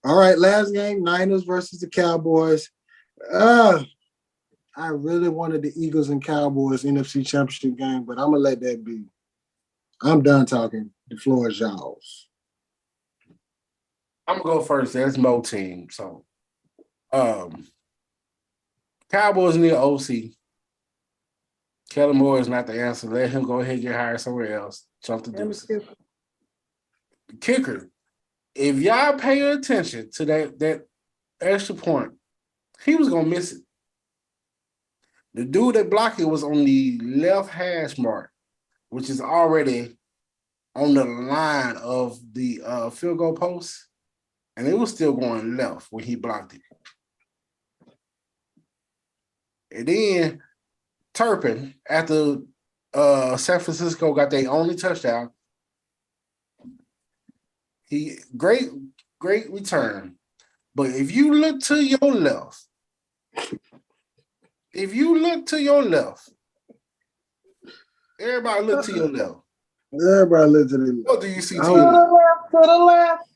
All right, last game, Niners versus the Cowboys. I really wanted the Eagles and Cowboys NFC Championship game, but I'm gonna let that be. I'm done talking. The floor is y'all's. I'm gonna go first. That's Mo team. So Cowboys need an OC. Kellen Moore is not the answer. Let him go ahead and get hired somewhere else. Jump the deuce. Kicker. If y'all pay attention to that extra point, he was gonna miss it. The dude that blocked it was on the left hash mark, which is already on the line of the field goal post, and it was still going left when he blocked it. And then Turpin, after San Francisco got their only touchdown, he great return. But if you look to your left, everybody look to your left. Everybody look to the What do you see to Oh. your left? To the left.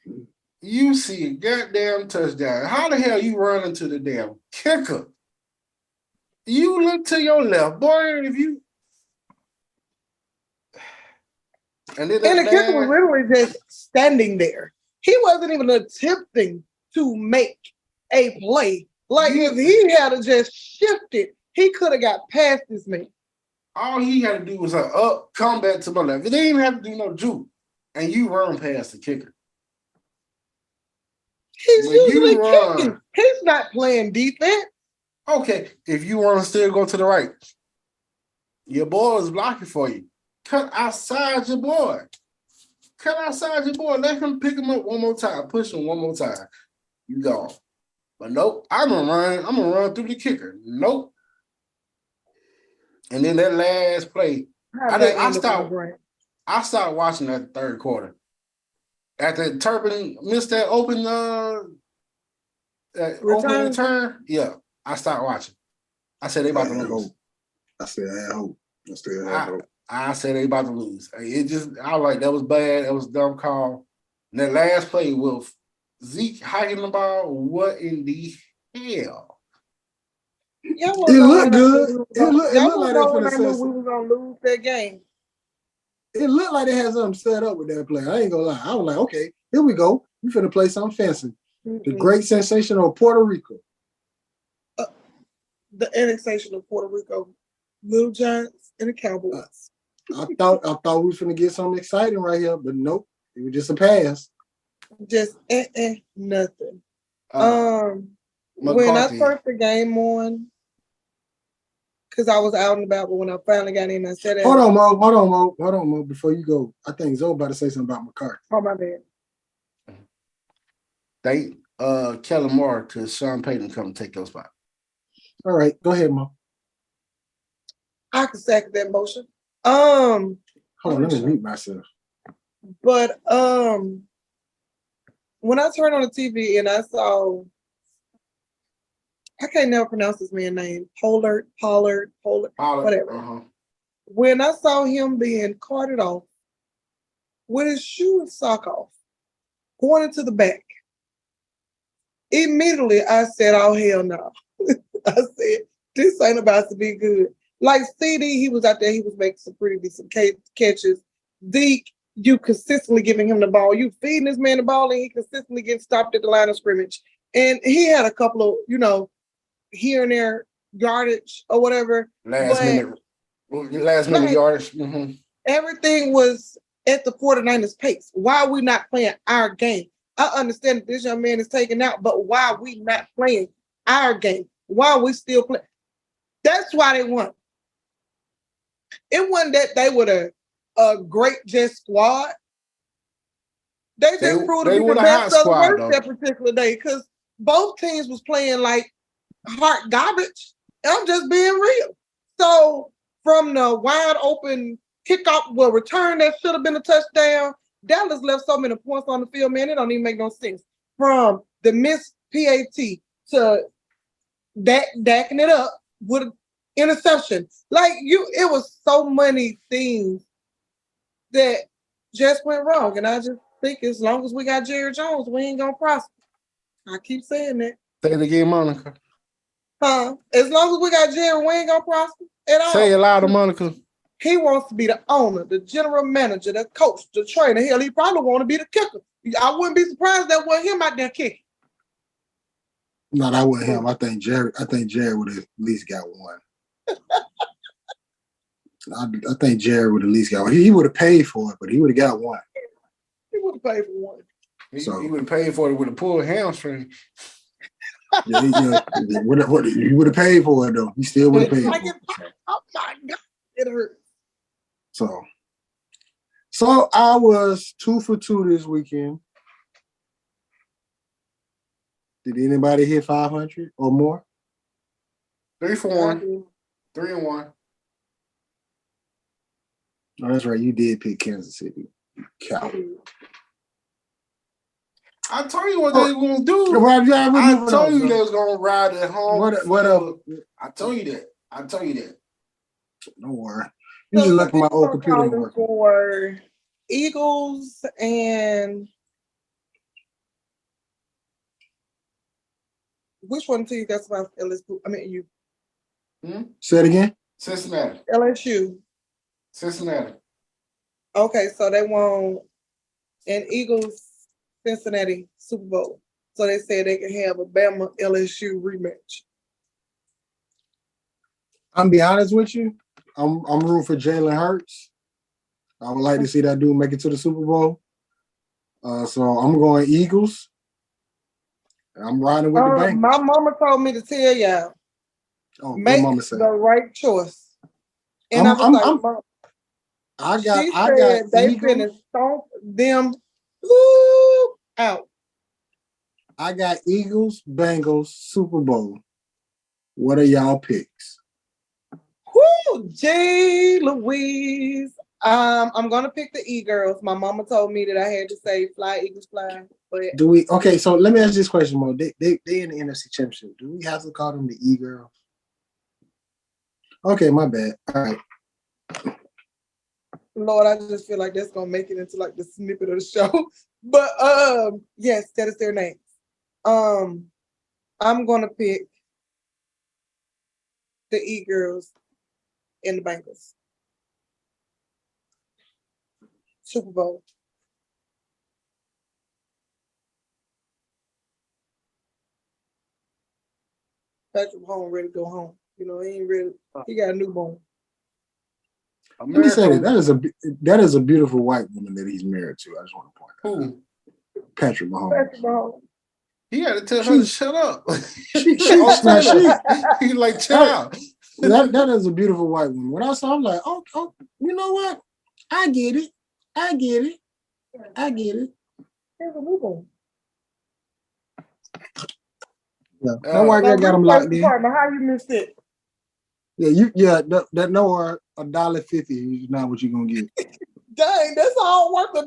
You see a goddamn touchdown. How the hell you running to the damn kicker? You look to your left, boy. If you and then And the kicker was literally just standing there. He wasn't even attempting to make a play. Like if he had to just shifted, he could have got past this man. all he had to do was come back to my left. He didn't even have to do no juke, and you run past the kicker. He's When you usually run- kicking. He's not playing defense. Okay, if you want to still go to the right, your boy is blocking for you. Cut outside your boy. Let him pick him up one more time. Push him one more time. You gone. But nope, I'm gonna run through the kicker. Nope. And then that last play, I stopped watching that third quarter. After Turpin missed that open return, yeah, I stopped watching. I said they about to lose. I still had hope. I said they about to lose. I was like, that was bad. That was a dumb call. And that last play with Zeke hiking the ball, what in the hell? It looked good. It looked like they when I finna knew set we were gonna lose that game. It looked like they had something set up with that play. I ain't gonna lie. I was like, okay, here we go. We finna play something fancy. The great sensation of Puerto Rico. The annexation of Puerto Rico, Little Giants and the Cowboys. I thought we was finna get something exciting right here, but nope. It was just a pass. Just nothing. McCarthy. When I turned the game on, because I was out and about, but when I finally got in, I said, Hold on, Mo. Before you go, I think Zoe about to say something about McCarthy. Oh, my bad. Thank Kellen Moore to Sean Payton come take your spot. All right, go ahead, Mo. I can second that motion. Hold on, let me mute myself. But when I turned on the TV and I saw I can't never pronounce this man's name. Pollard, whatever. Uh-huh. When I saw him being carted off with his shoe and sock off, going into the back, immediately I said, "Oh hell no!" I said, "This ain't about to be good." Like CD, he was out there. He was making some pretty decent catches. Deke, you consistently giving him the ball. You feeding this man the ball, and he consistently getting stopped at the line of scrimmage. And he had a couple of, here and there yardage or whatever. Last minute Like, yardage. Mm-hmm. everything was at the 49ers pace. Why are we not playing our game? I understand that this young man is taken out, but why are we not playing our game? Why are we still playing? That's why they won. It wasn't that they were a great Jet squad. They just proved to be the best of the worst that particular day because both teams was playing like hot garbage. I'm just being real. So from the wide open kickoff, return that should have been a touchdown, Dallas left so many points on the field, man, it don't even make no sense. From the missed PAT to backing it up with an interception. It was so many things that just went wrong. And I just think as long as we got Jerry Jones, we ain't gonna prosper. I keep saying that. Say it again, Monica. As long as we got Jerry, we ain't gonna prosper at all. Say it louder, Monica. He wants to be the owner, the general manager, the coach, the trainer. Hell, he probably want to be the kicker. I wouldn't be surprised that wasn't him out there kicking. No, that wasn't him. I think Jerry would have at least got one. I think Jerry would at least got one. He would have paid for it, but he would have got one. He would have paid for one. He would have paid for it with a pulled hamstring. Yeah, he would have paid for it though. He still would have paid. Oh my God, it hurt. So I was 2 for 2 this weekend. Did anybody hit 500 or more? 3 for 1. 3 and 1. Oh, that's right. You did pick Kansas City. Cow. I told you what they were gonna do. I told you they was gonna ride at home. What up? I told you that. Don't worry. You just look at my old computer. For Eagles and which one to you got about LSU? I mean, you. Say it again. Cincinnati. LSU. Cincinnati. Okay, so they won an Eagles Cincinnati Super Bowl. So they said they can have a Bama LSU rematch. I'm be honest with you. I'm rooting for Jalen Hurts. I would like to see that dude make it to the Super Bowl. So I'm going Eagles. I'm riding with the Bengals. My mama told me to tell y'all, make the right choice. And I got they finna stomp them out. I got Eagles, Bengals, Super Bowl. What are y'all picks? Whoo, J. Louise. I'm gonna pick the E-Girls. My mama told me that I had to say fly, Eagles fly. But okay, so let me ask you this question, Mo. They in the NFC Championship. Do we have to call them the E-Girls? Okay, my bad. All right. Lord, I just feel like that's gonna make it into like the snippet of the show. But yes, that is their names. I'm gonna pick the E-Girls and the Bengals. Super Bowl. Patrick Mahomes ready to go home. He ain't ready. He got a newborn. Let me say that is a beautiful white woman that he's married to. I just want to point out. Who? Patrick Mahomes. Patrick Mahomes. He had to tell her to shut up. He's like, chill out. That is a beautiful white woman. When I saw, I'm like, oh, you know what? I get it. Here's a newborn. Yeah, that white girl got him locked in. How you missed it? Yeah, that no $1.50 is not what you're gonna get. Dang, that's all worth $1.50.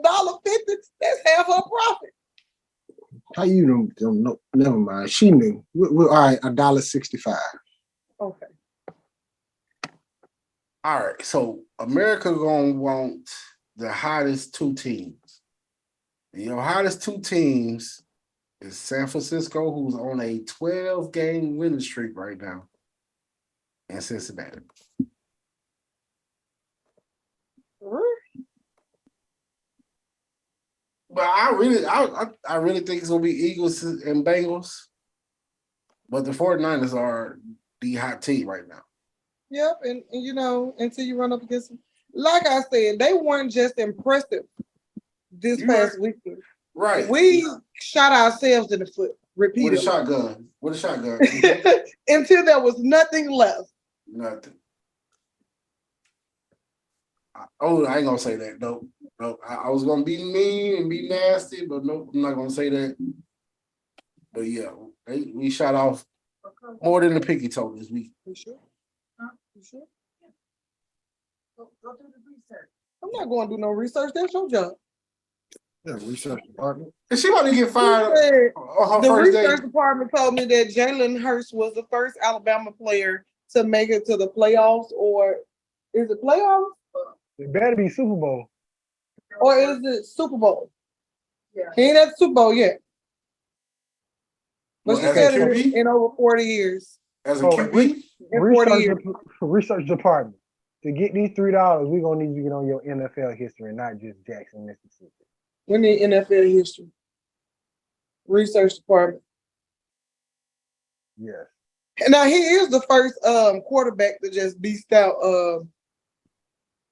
That's half her profit. How you don't know? Never mind. She knew. All right, $1.65. Okay. All right, so America gonna want the hottest two teams. And your hottest two teams is San Francisco, who's on a 12-game winning streak right now, and Cincinnati. But I really think it's gonna be Eagles and Bengals. But the 49ers are the hot team right now. Yep, and you know, until you run up against them. Like I said, they weren't just impressive this You past right. weekend. Right. We shot ourselves in the foot With repeatedly. a shotgun. With a shotgun. Until there was nothing left. Nothing. I ain't gonna say that. Nope. I was gonna be mean and be nasty, but nope, I'm not gonna say that. But yeah, we shot off more than the picky told this week. You sure? Huh? You sure? Go do the research. I'm not going to do no research. That's your job. Yeah, research department. And she about to get fired Said, on her the first day. research department told me that Jalen Hurts was the first Alabama player to make it to the playoffs, or is it playoffs? It better be Super Bowl. Or is it Super Bowl? Yeah. He ain't at the Super Bowl yet. But Well, she as a said QB? it in over 40 years. As a Oh, QB, In 40 years. Research department. To get these $3, we're gonna need you to get on your NFL history, not just Jackson, Mississippi. We need NFL history. Research department. Yes. And now he is the first quarterback to just beast out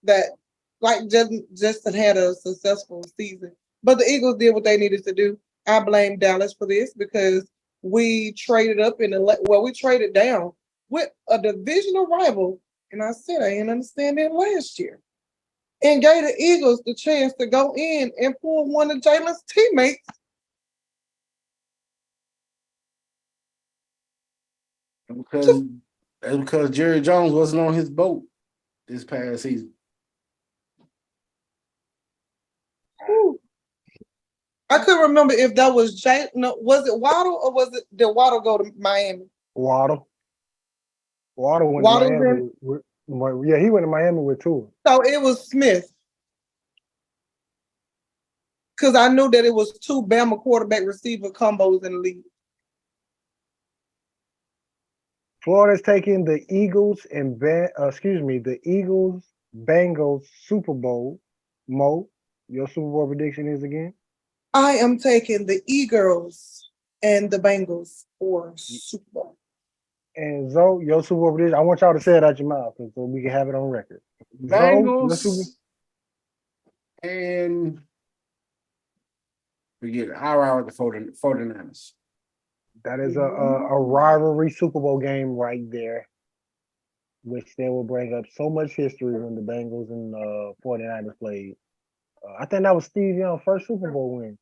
that like just had a successful season. But the Eagles did what they needed to do. I blame Dallas for this because we traded up we traded down with a divisional rival. And I said I didn't understand that last year. And gave the Eagles the chance to go in and pull one of Jalen's teammates. because Jerry Jones wasn't on his boat this past season. Whew. I couldn't remember if that was was it Waddle or did Waddle go to Miami? Waddle went Waddle to Miami. Yeah, he went to Miami with Tua. So it was Smith. Because I knew that it was two Bama quarterback receiver combos in the league. Florida's taking the Eagles the Eagles Bengals Super Bowl. Mo, your Super Bowl prediction is again? I am taking the E-Girls and the Bengals for Super Bowl. And Zoe, your Super Bowl prediction. I want y'all to say it out your mouth so we can have it on record. Bengals and forget it. I'll ride with the 49ers. That is a rivalry Super Bowl game right there, which they will bring up so much history when the Bengals and 49ers played. I think that was Steve Young's first Super Bowl win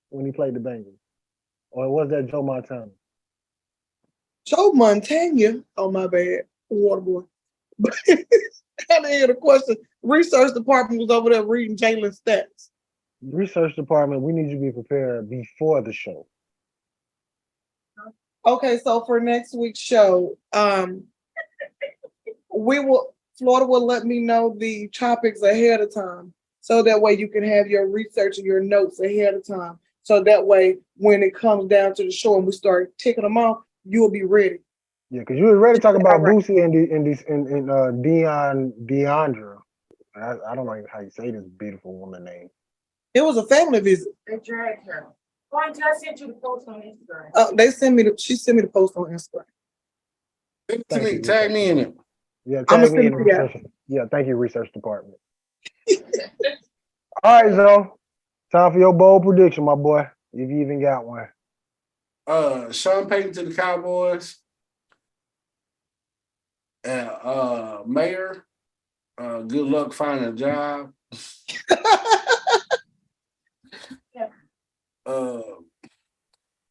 when he played the Bengals. Or was that Joe Montana? Joe Montana, oh my bad, Waterboy. But I didn't hear the question. Research department was over there reading Jalen's stats. Research department, we need you to be prepared before the show. Okay, so for next week's show, Florida will let me know the topics ahead of time. So that way you can have your research and your notes ahead of time. So that way when it comes down to the show and we start ticking them off, you'll be ready. Yeah, because you were ready to talk about Boosie and Deandra. I don't know how you say this beautiful woman name. It was a family visit. They dragged her. Why did I send you the post on Instagram? She sent me the post on Instagram. Tag me in it. Yeah, I'ma tag me in send it to research. Yeah, thank you, research department. All right, Zoe. Time for your bold prediction, my boy. If you even got one. Sean Payton to the Cowboys. Mayor, good luck finding a job.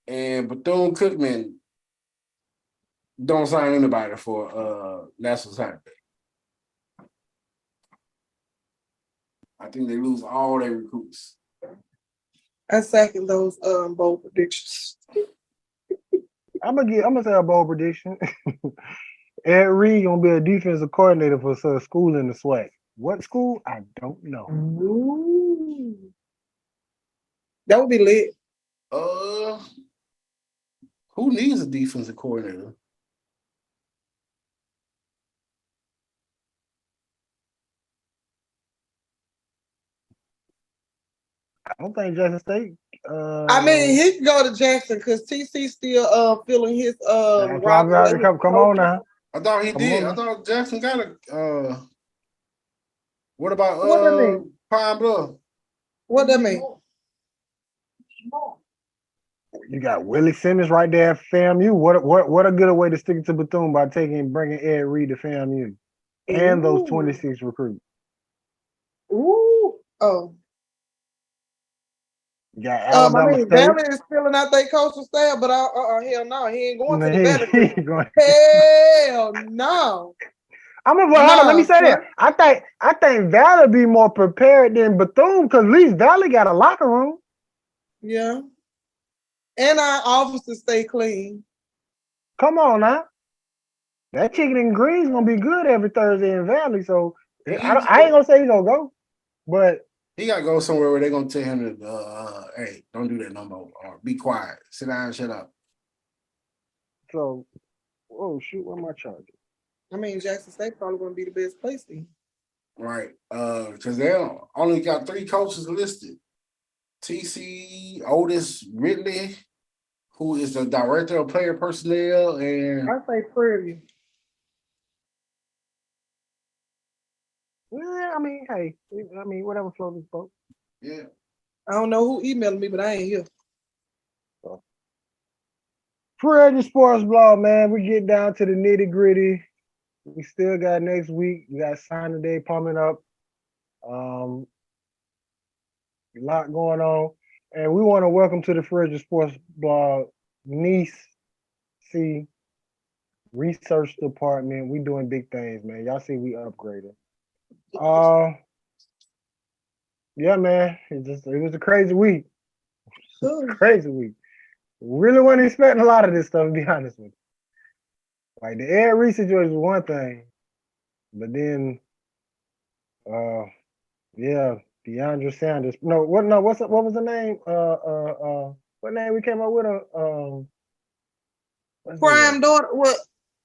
And Bethune-Cookman don't sign anybody for National Signing Day. I think they lose all their recruits. I second those bold predictions. I'm gonna say a bold prediction. Ed Reed gonna be a defensive coordinator for some school in the SWAC. What school? I don't know. Ooh. That would be lit. Who needs a defensive coordinator? I don't think Jackson State. I mean, he can go to Jackson because TC still feeling his come on now. I thought he Come did. on. I thought Jackson got a. What about What that mean? Pine Bluff? What that mean? You got Willie Simmons right there at FAMU. What a good way to stick it to Bethune by bringing Ed Reed to FAMU and those 26 recruits. Ooh. Oh. You got Alabama State. Valley is filling out their coaching staff, but hell no, he ain't going to the Valley. Hell no. Hold on, let me say that. I think Valley be more prepared than Bethune because at least Valley got a locker room. Yeah. And our officers stay clean. Come on now. That chicken and greens gonna be good every Thursday in Valley. So I ain't gonna say he's gonna go, but he gotta go somewhere where they're gonna tell him to hey, don't do that no more. Or be quiet. Sit down and shut up. So oh shoot, where my charger? I mean, Jackson State probably gonna be the best place then. Right. Because they only got 3 coaches listed. TC Otis Ridley, who is the director of player personnel, and I say Prairie. Yeah, I mean, hey, whatever floats his boat. Yeah. I don't know who emailed me, but I ain't here. Free Sports Blog, man. We get down to the nitty gritty. We still got next week. We got signing day coming up. A lot going on. And we want to welcome to the Free Sports Blog Niece C Research Department. We doing big things, man. Y'all see we upgraded. Yeah, man. It was a crazy week. Crazy week. Really wasn't expecting a lot of this stuff, to be honest with you. Like the Ed Reed situation was one thing, but then DeAndre Sanders. What was the name? What name we came up with? Prime daughter, what?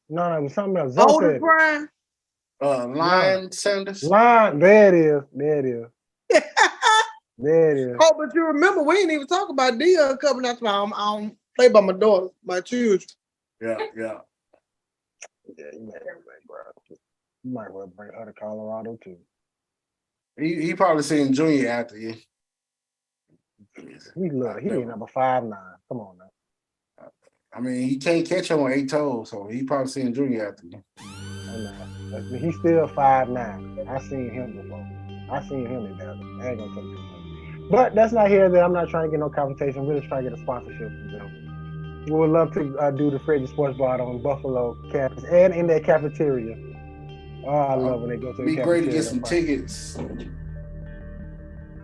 No, it was something else. Older Prime? Lion Sanders. Lion, there it is. There it is. Oh, but you remember we didn't even talk about Dion coming out to I don't play by my daughter, my children. Yeah. Yeah, you might well bring her to Colorado too. He probably seen Junior after you. He ain't number 5'9". Come on now. I mean, he can't catch him on 8 toes, so he probably seen Junior after you. He's still 5'9". I seen him before. I seen him in Dallas. I ain't gonna take too much. But that's not here or there. I'm not trying to get no compensation. I'm really trying to get a sponsorship from them. We would love to do the Freddy Sports Bar on Buffalo campus and in their cafeteria. Oh, I love when they go to the cafeteria. Be great to get some tickets.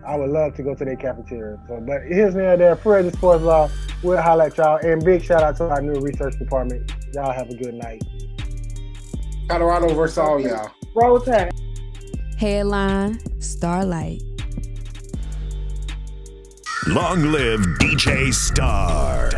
I would love to go to their cafeteria. So, but here's me there, Freddy Sports Bar. We'll holler at y'all. And big shout out to our new research department. Y'all have a good night. Colorado versus all y'all. Roll Tide. Headline, Starlight. Long live DJ Star.